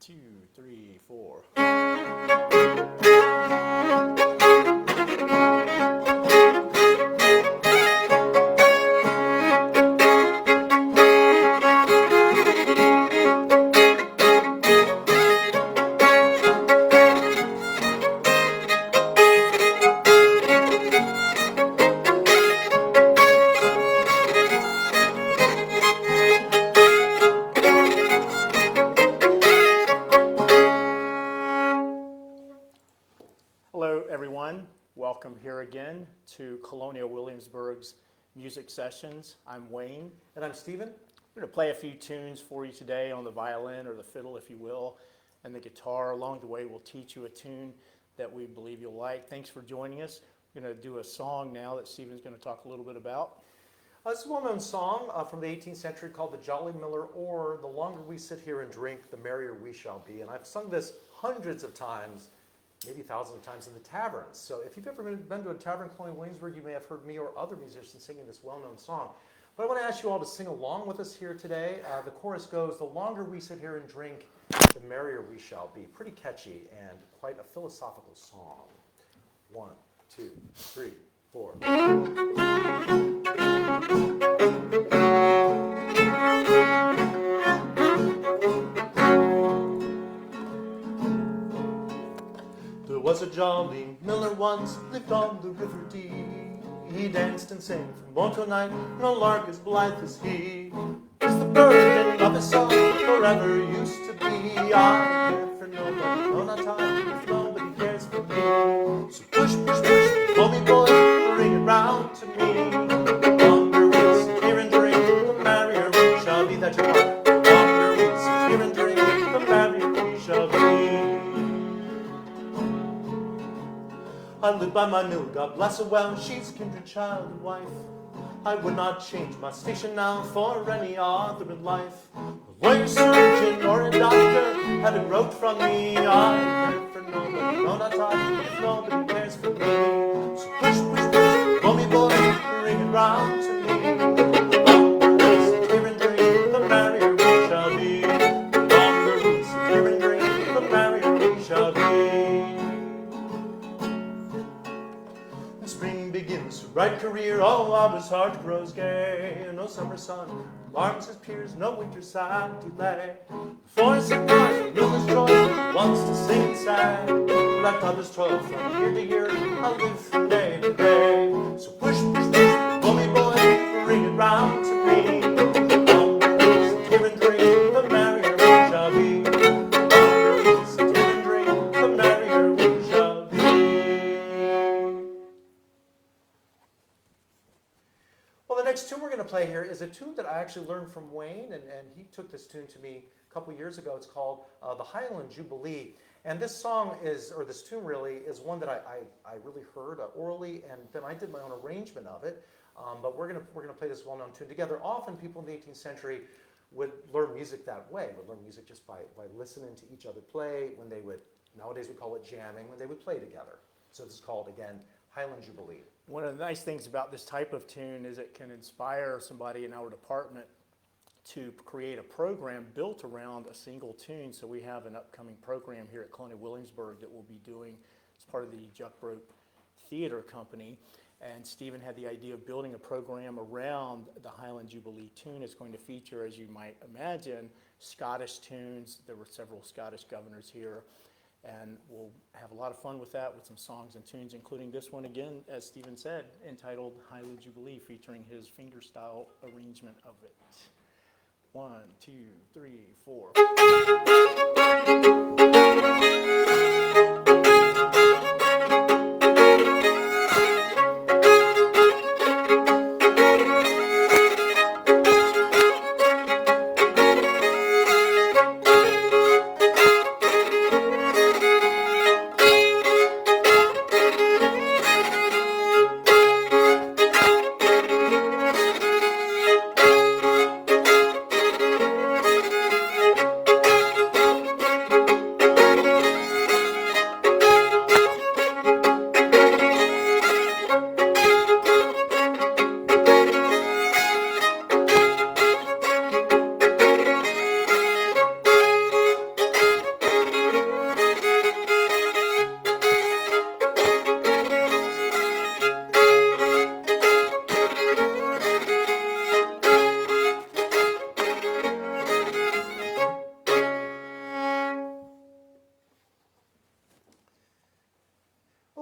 two, three, four. Hello, everyone. Welcome here again to Colonial Williamsburg's music sessions. I'm Wayne. And I'm Stephen. We're going to play a few tunes for you today on the violin or the fiddle, if you will, and the guitar. Along the way, we'll teach you a tune that we believe you'll like. Thanks for joining us. We're going to do a song now that Stephen's going to talk a little bit about. This is a well-known song from the 18th century called The Jolly Miller, or The Longer We Sit Here and Drink, the Merrier We Shall Be. And I've sung this hundreds of times, maybe thousands of times in the taverns. So if you've ever been to a tavern in Colonial Williamsburg, you may have heard me or other musicians singing this well-known song. But I want to ask you all to sing along with us here today. The chorus goes, the longer we sit here and drink, the merrier we shall be. Pretty catchy and quite a philosophical song. 1, 2, 3, 4. There was a jolly miller once, lived on the river Dee. He danced and sang from morn till night, no lark as blithe as he. As the burden of his song forever used to be. I care for nobody, no not time, if nobody cares for me. So push, push, push, pull me boy, bring it round to me. The longer we sit here and drink, the merrier we shall be. That you are. The longer we sit here and drink, the merrier we shall be. I live by my mill, God bless her well, she's kindred child and wife. I would not change my station now for any other in life. A lawyer, surgeon, or a doctor, having wrote from me, I care for nobody, no not time, if nobody cares for me. So push, push, push, pull me boy, bring it round to me. The longer we sit here and drink, the merrier we shall be. The longer we sit here and drink, the merrier we shall be. Spring begins a bright career, all August heart grows gay. No summer sun alarms his peers, no winter sad delay. The forest of life, miller's joy, wants to sing and sang. Like others toil from year to year, I live from day to day. So push, push, push, pull me boy, bring it round to me. The longer we sit here and drink, the merrier we shall be. The longer we sit here and drink, the merrier we shall be. Well, the next tune we're going to play here is a tune that I actually learned from Wayne, and he took this tune to me a couple years ago. It's called The Highland Jubilee. And this song is, or this tune really, is one that I really heard orally, and then I did my own arrangement of it. But we're gonna play this well-known tune together. Often people in the 18th century would learn music that way, would learn music just by listening to each other play, when they would, nowadays we call it jamming, when they would play together. So this is called, again, Highland Jubilee. One of the nice things about this type of tune is it can inspire somebody in our department to create a program built around a single tune. So we have an upcoming program here at Colonial Williamsburg that we'll be doing as part of the Juckbroke Theater Company. And Stephen had the idea of building a program around the Highland Jubilee tune. It's going to feature, as you might imagine, Scottish tunes. There were several Scottish governors here. And we'll have a lot of fun with that, with some songs and tunes, including this one again, as Stephen said, entitled Highland Jubilee, featuring his fingerstyle arrangement of it. 1, 2, 3, 4.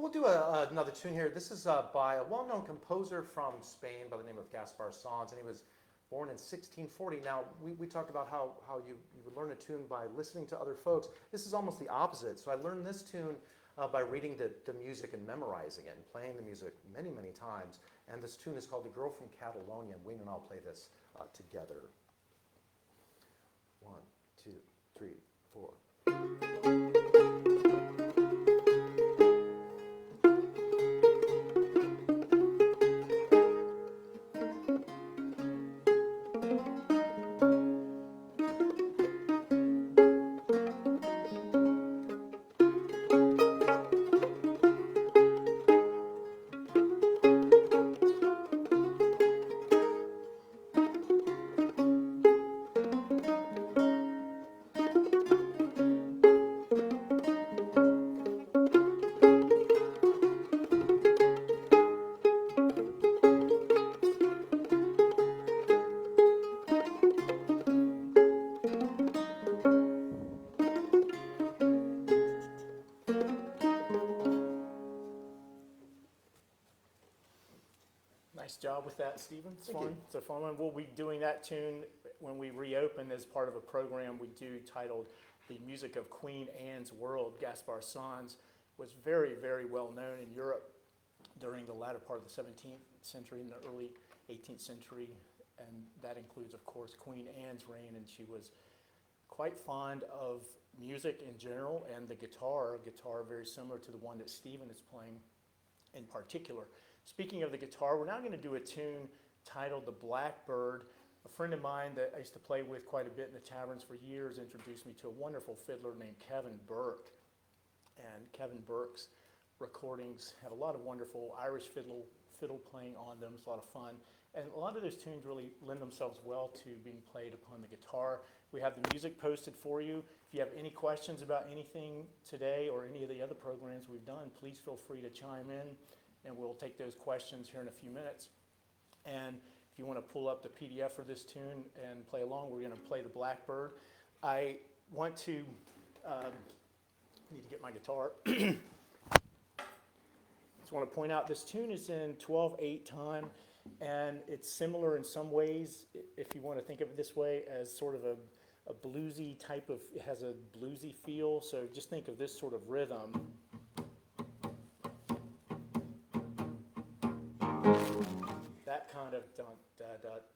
Well, we'll do another tune here. This is by a well-known composer from Spain by the name of Gaspar Sanz, and he was born in 1640. Now, we talked about how you would learn a tune by listening to other folks. This is almost the opposite. So I learned this tune by reading the music and memorizing it and playing the music many, many times. And this tune is called The Girl from Catalonia, and Wayne and I'll play this together. 1, 2, 3, 4. Nice job with that, Stephen. It's Thank fun. you. It's a fun one. We'll be doing that tune when we reopen as part of a program we do titled The Music of Queen Anne's World. Gaspar Sanz was very, very well known in Europe during the latter part of the 17th century and the early 18th century. And that includes, of course, Queen Anne's reign. And she was quite fond of music in general and the guitar very similar to the one that Stephen is playing in particular. Speaking of the guitar, we're now going to do a tune titled The Blackbird. A friend of mine that I used to play with quite a bit in the taverns for years introduced me to a wonderful fiddler named Kevin Burke. And Kevin Burke's recordings have a lot of wonderful Irish fiddle playing on them. It's a lot of fun. And a lot of those tunes really lend themselves well to being played upon the guitar. We have the music posted for you. If you have any questions about anything today or any of the other programs we've done, please feel free to chime in, and we'll take those questions here in a few minutes. And if you want to pull up the PDF for this tune and play along, we're going to play the Blackbird. I want to need to get my guitar. Just want to point out this tune is in 12/8 time, and it's similar in some ways, if you want to think of it this way, as sort of a bluesy type of, it has a bluesy feel. So just think of this sort of rhythm. That kind of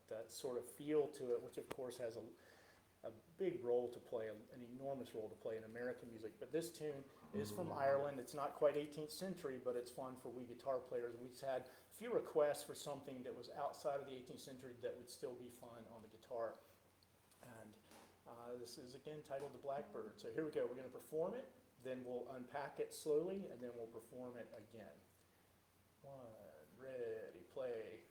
that sort of feel to it, which of course has a big role to play, an enormous role to play in American music. But this tune is from Ireland. It's not quite 18th century, but it's fun for we guitar players. We just had a few requests for something that was outside of the 18th century that would still be fun on the guitar. And this is again titled The Blackbird. So here we go. We're going to perform it, then we'll unpack it slowly, and then we'll perform it again. 1, ready, play.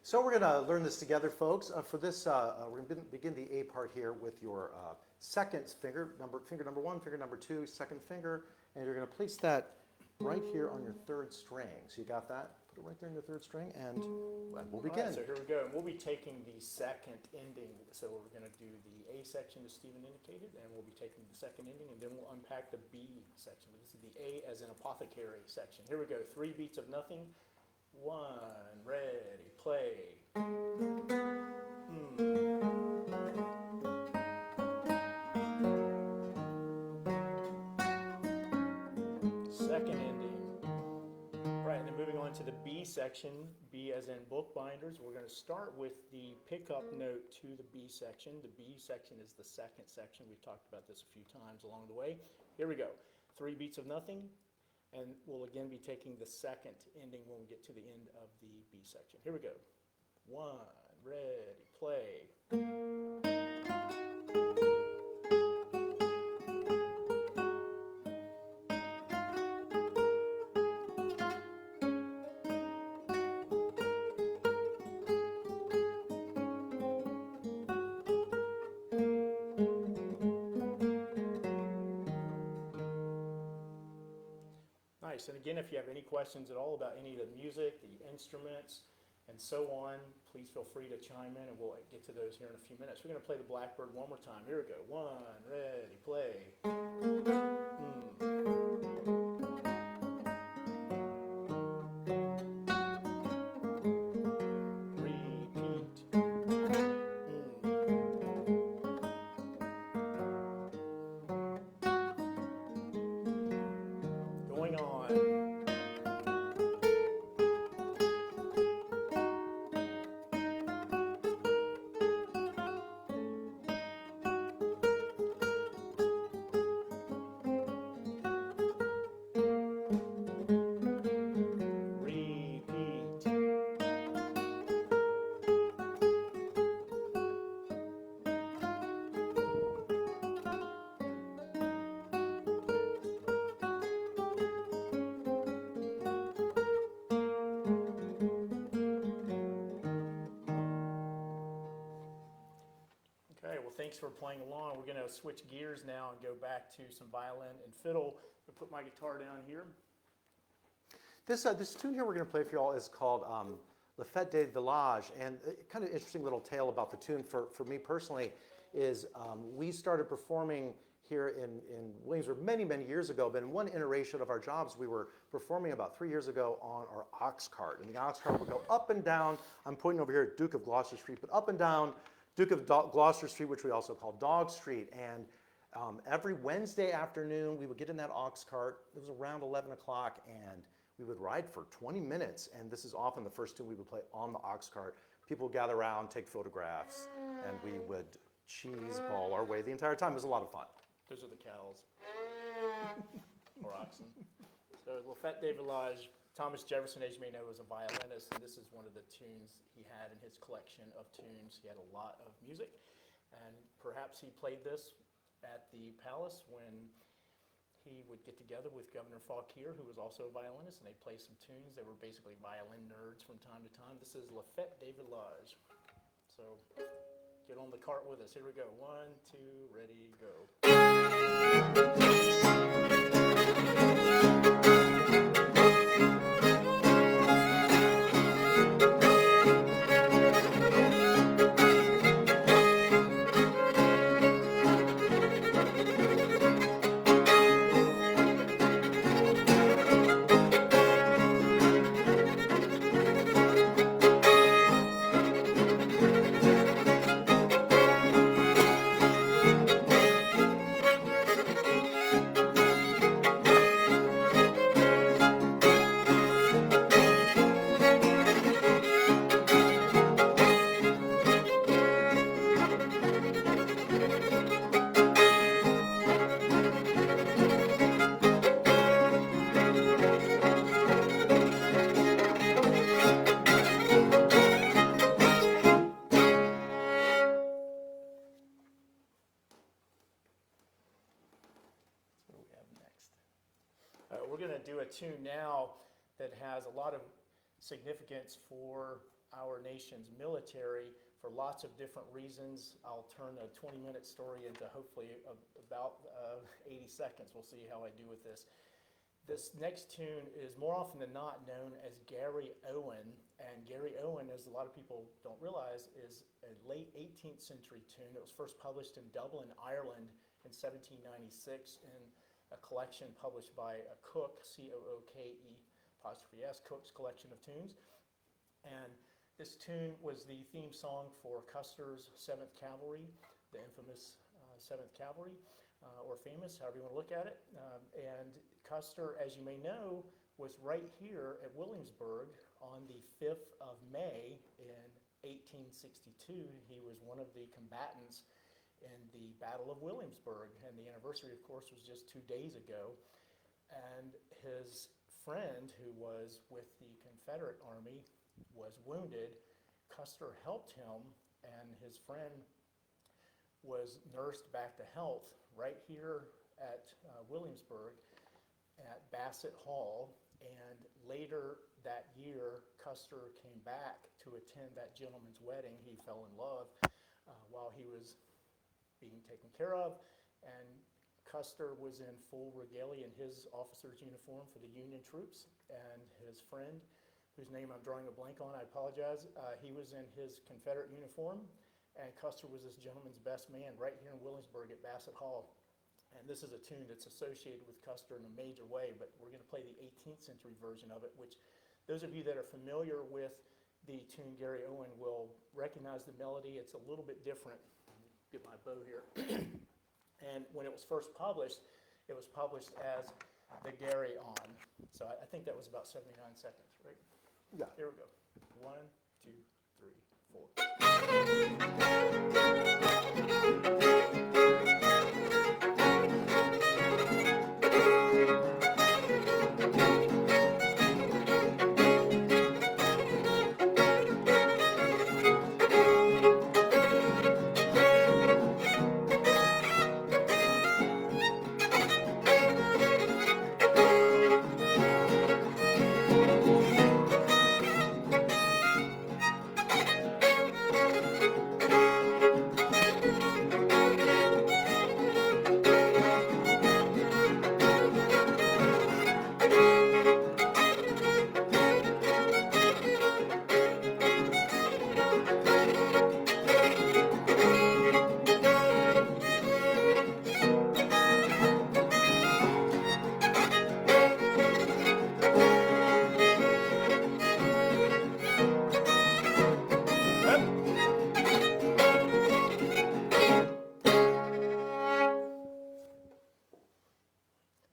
So we're going to learn this together, folks. For this, we're going to begin the A part here with your second finger, finger number 1, finger number 2, second finger, and you're going to place that right here on your 3rd string. So you got that? Put it right there in your 3rd string, and we'll begin. Right, so here we go. And we'll be taking the second ending. So we're going to do the A section as Stephen indicated, and we'll be taking the second ending, and then we'll unpack the B section. This is the A as an apothecary section. Here we go. 3 beats of nothing. 1, ready, play. Second ending. on to the B section, B as in bookbinders. We're going to start with the pickup note to the B section. The B section is the second section. We've talked about this a few times along the way. Here we go. 3 beats of nothing, and we'll again be taking the second ending when we get to the end of the B section. Here we go. 1, ready, play. Nice. And again, if you have any questions at all about any of the music, the instruments, and so on, please feel free to chime in, and we'll get to those here in a few minutes. We're going to play the Blackbird one more time. Here we go. 1, ready, play. Repeat. Going on. Okay, well, thanks for playing along. We're going to switch gears now and go back to some violin and fiddle. I'll put my guitar down here. This tune here we're going to play for you all is called La Fête des Villages, and a kind of interesting little tale about the tune for me personally is we started performing here in Williamsburg many, many years ago, but in one iteration of our jobs, we were performing about 3 years ago on our ox cart, and the ox cart would go up and down. I'm pointing over here at Duke of Gloucester Street, but up and down Duke of Gloucester Street, which we also call Dog Street, and every Wednesday afternoon, we would get in that ox cart. It was around 11 o'clock, and we would ride for 20 minutes, and this is often the first tune we would play on the ox cart. People would gather around, take photographs, and we would cheese ball our way the entire time. It was a lot of fun. Those are the cows. Or oxen. So La Fête des Villages, Thomas Jefferson, as you may know, was a violinist, and this is one of the tunes he had in his collection of tunes. He had a lot of music, and perhaps he played this at the palace when he would get together with Governor Fauquier, who was also a violinist, and they'd play some tunes. They were basically violin nerds from time to time. This is La Fête des Villages. So get on the cart with us. Here we go. 1, 2, ready, go. We're going to do a tune now that has a lot of significance for our nation's military for lots of different reasons. I'll turn a 20-minute story into hopefully about 80 seconds. We'll see how I do with this. This next tune is more often than not known as Gary Owen, and Gary Owen, as a lot of people don't realize, is a late 18th century tune. It was first published in Dublin, Ireland in 1796 in a collection published by a Cook, C-O-O-K-E', Cook's collection of tunes. And this tune was the theme song for Custer's 7th Cavalry, the infamous 7th Cavalry, or famous, however you want to look at it. And Custer, as you may know, was right here at Williamsburg on the 5th of May in 1862. He was one of the combatants in the Battle of Williamsburg, and the anniversary, of course, was just 2 days ago. And his friend, who was with the Confederate Army, was wounded. Custer helped him, and his friend was nursed back to health right here at Williamsburg at Bassett Hall. And later that year, Custer came back to attend that gentleman's wedding. He fell in love while he was being taken care of, and Custer was in full regalia in his officer's uniform for the Union troops, and his friend, whose name I'm drawing a blank on, I apologize, he was in his Confederate uniform, and Custer was this gentleman's best man right here in Williamsburg at Bassett Hall. And this is a tune that's associated with Custer in a major way, but we're going to play the 18th century version of it, which those of you that are familiar with the tune Gary Owen will recognize the melody. It's a little bit different. Get my bow here. And when it was first published, it was published as the Gary On. So I think that was about 79 seconds, right? Yeah. Here we go. 1, 2, 3.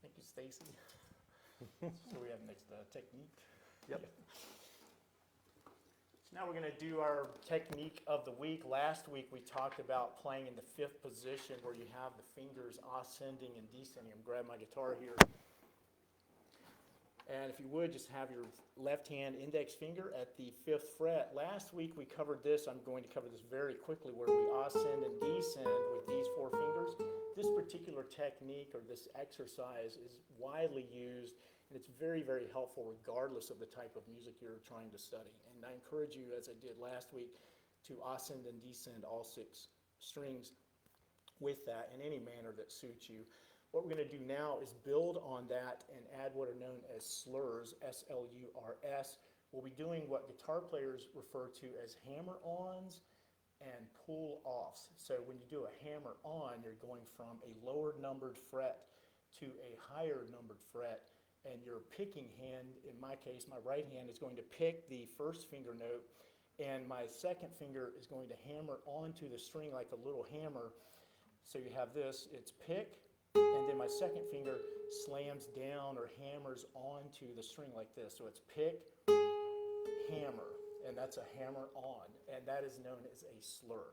Thank you, Stacy. So we have next technique. Yep. So now we're going to do our technique of the week. Last week we talked about playing in the 5th position where you have the fingers ascending and descending. I'm grabbing my guitar here. And if you would, just have your left hand index finger at the 5th fret. Last week we covered this. I'm going to cover this very quickly, where we ascend and descend with these 4 fingers. This particular technique or this exercise is widely used, and it's very, very helpful regardless of the type of music you're trying to study. And I encourage you, as I did last week, to ascend and descend all 6 strings with that in any manner that suits you. What we're going to do now is build on that and add what are known as slurs, S-L-U-R-S. We'll be doing what guitar players refer to as hammer-ons and pull-offs. So when you do a hammer-on, you're going from a lower numbered fret to a higher numbered fret, and your picking hand, in my case, my right hand, is going to pick the first finger note, and my second finger is going to hammer onto the string like a little hammer. So you have this, it's pick, and then my second finger slams down or hammers onto the string like this. So it's pick, hammer, and that's a hammer on, and that is known as a slur.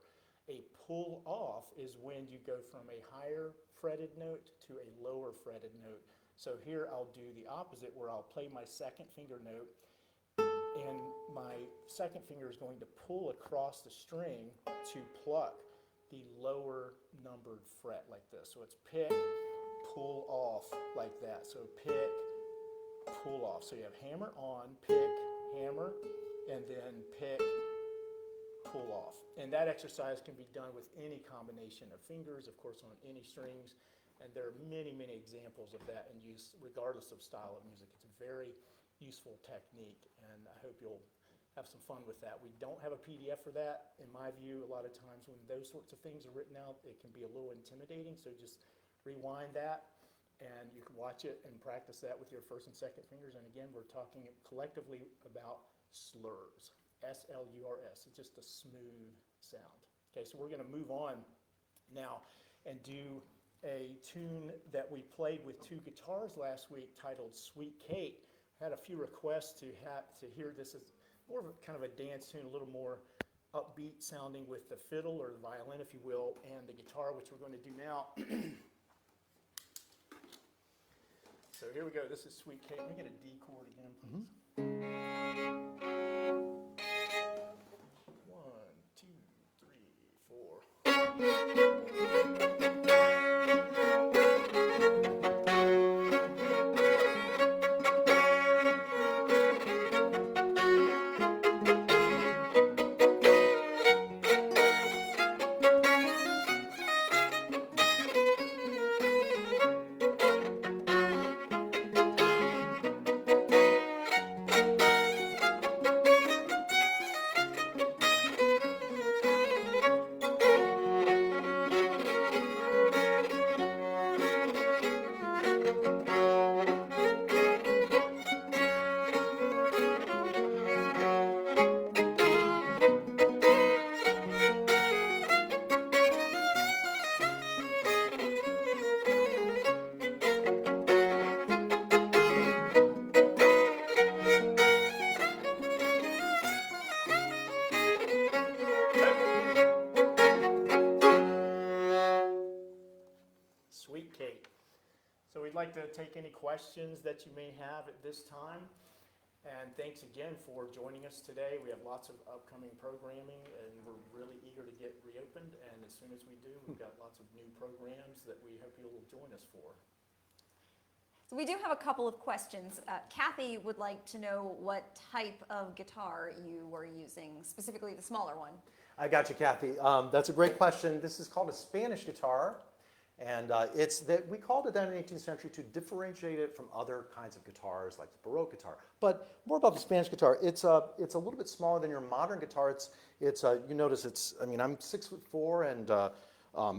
A pull off is when you go from a higher fretted note to a lower fretted note. So here I'll do the opposite, where I'll play my second finger note, and my second finger is going to pull across the string to pluck the lower numbered fret like this. So it's pick, pull off like that. So pick, pull off. So you have hammer on, pick, hammer, and then pick, pull off. And that exercise can be done with any combination of fingers, of course, on any strings. And there are many, many examples of that in use regardless of style of music. It's a very useful technique, and I hope you'll have some fun with that. We don't have a PDF for that. In my view, a lot of times when those sorts of things are written out, it can be a little intimidating, so just rewind that, and you can watch it and practice that with your first and second fingers. And again, we're talking collectively about slurs, S-L-U-R-S. It's just a smooth sound. Okay, so we're going to move on now and do a tune that we played with 2 guitars last week titled Sweet Kate. had a few requests to hear this as more of a kind of a dance tune, a little more upbeat sounding with the fiddle or the violin, if you will, and the guitar, which we're going to do now. So here we go. This is Sweet Kate. Let me get a D chord again, please. One, two, three, four. Sweet Kate. So we'd like to take any questions that you may have at this time. And thanks again for joining us today. We have lots of upcoming programming, and we're really eager to get reopened. And as soon as we do, we've got lots of new programs that we hope you'll join us for. So we do have a couple of questions. Kathy would like to know what type of guitar you were using, specifically the smaller one. I got you, Kathy. That's a great question. This is called a Spanish guitar. And we called it that in the 18th century to differentiate it from other kinds of guitars, like the Baroque guitar. But more about the Spanish guitar. It's a little bit smaller than your modern guitar. You notice I'm 6'4", and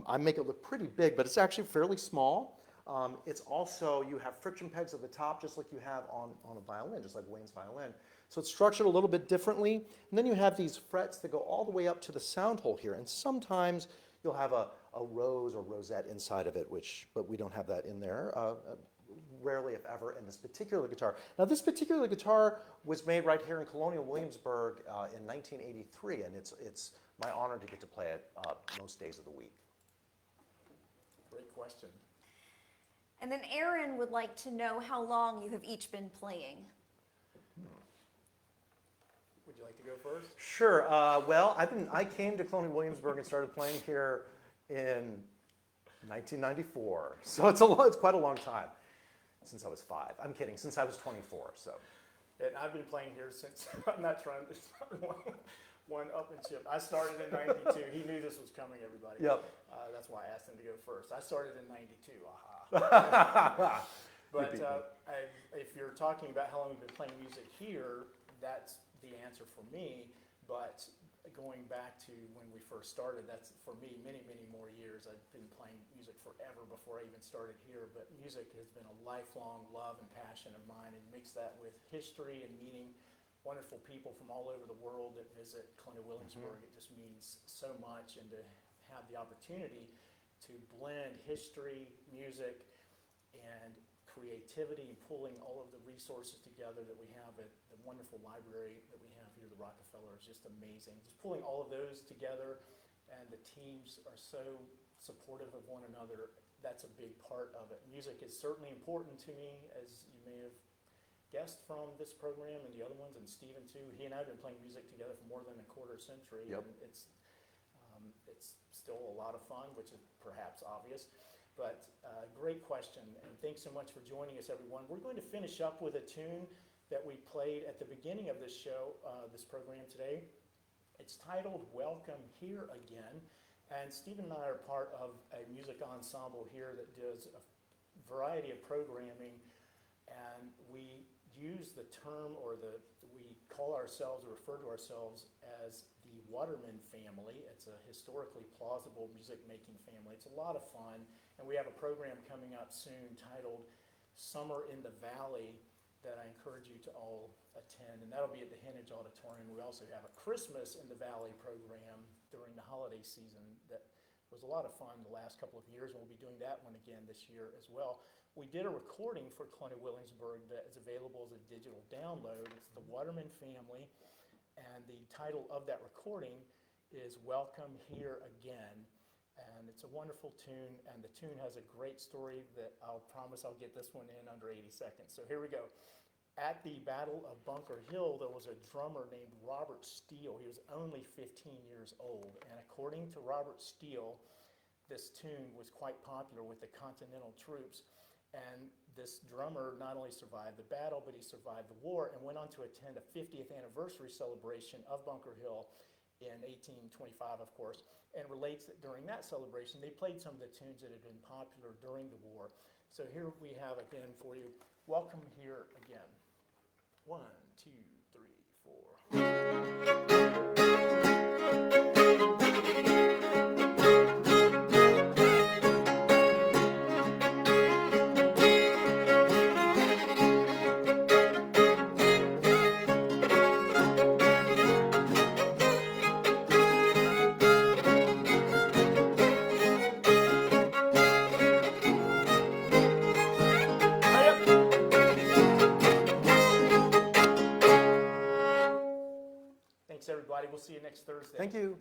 I make it look pretty big, but it's actually fairly small. It's also, you have friction pegs at the top, just like you have on a violin, just like Wayne's violin. So it's structured a little bit differently. And then you have these frets that go all the way up to the sound hole here. And sometimes you'll have a rose or rosette inside of it, but we don't have that in there, rarely if ever, in this particular guitar. Now, this particular guitar was made right here in Colonial, Williamsburg in 1983, and it's my honor to get to play it most days of the week. Great question. And then Aaron would like to know how long you have each been playing. Would you like to go first? Sure. Well, I came to Colonial Williamsburg and started playing here in 1994. So it's quite a long time, since I was 5. I'm kidding, since I was 24. So. And I've been playing here since, I'm not trying to start one upmanship. I started in 92. He knew this was coming, everybody. Yep. That's why I asked him to go first. I started in 92. Aha. But if you're talking about how long we've been playing music here, that's the answer for me. But going back to when we first started, that's for me many, many more years. I've been playing music forever before I even started here, but music has been a lifelong love and passion of mine, and mix that with history and meeting wonderful people from all over the world that visit Colonial Williamsburg. It just means so much, and to have the opportunity to blend history, music, and creativity, and pulling all of the resources together that we have at the wonderful library that we have here, the Rockefeller, is just amazing. Just pulling all of those together, and the teams are so supportive of one another. That's a big part of it. Music is certainly important to me, as you may have guessed from this program and the other ones, and Stephen too. He and I have been playing music together for more than a quarter century, Yep. and it's still a lot of fun, which is perhaps obvious. But great question, and thanks so much for joining us, everyone. We're going to finish up with a tune that we played at the beginning of this show, this program today. It's titled Welcome Here Again, and Stephen and I are part of a music ensemble here that does a variety of programming, and we use the term, we call ourselves or refer to ourselves as the Waterman family. It's a historically plausible music-making family. It's a lot of fun, and we have a program coming up soon titled Summer in the Valley that I encourage you to all attend, and that'll be at the Hennage Auditorium. We also have a Christmas in the Valley program during the holiday season that was a lot of fun the last couple of years, and we'll be doing that one again this year as well. we did a recording for Colonial Williamsburg that is available as a digital download. It's the Waterman Family, and the title of that recording is Welcome Here Again. And it's a wonderful tune, and the tune has a great story that I'll promise I'll get this one in under 80 seconds. So here we go. At the Battle of Bunker Hill, there was a drummer named Robert Steele. He was only 15 years old, and according to Robert Steele, this tune was quite popular with the Continental troops. And this drummer not only survived the battle, but he survived the war and went on to attend a 50th anniversary celebration of Bunker Hill in 1825, of course, and relates that during that celebration, they played some of the tunes that had been popular during the war. So here we have again for you, Welcome Here Again. 1, 2, 3, 4. Thanks, everybody. We'll see you next Thursday. Thank you.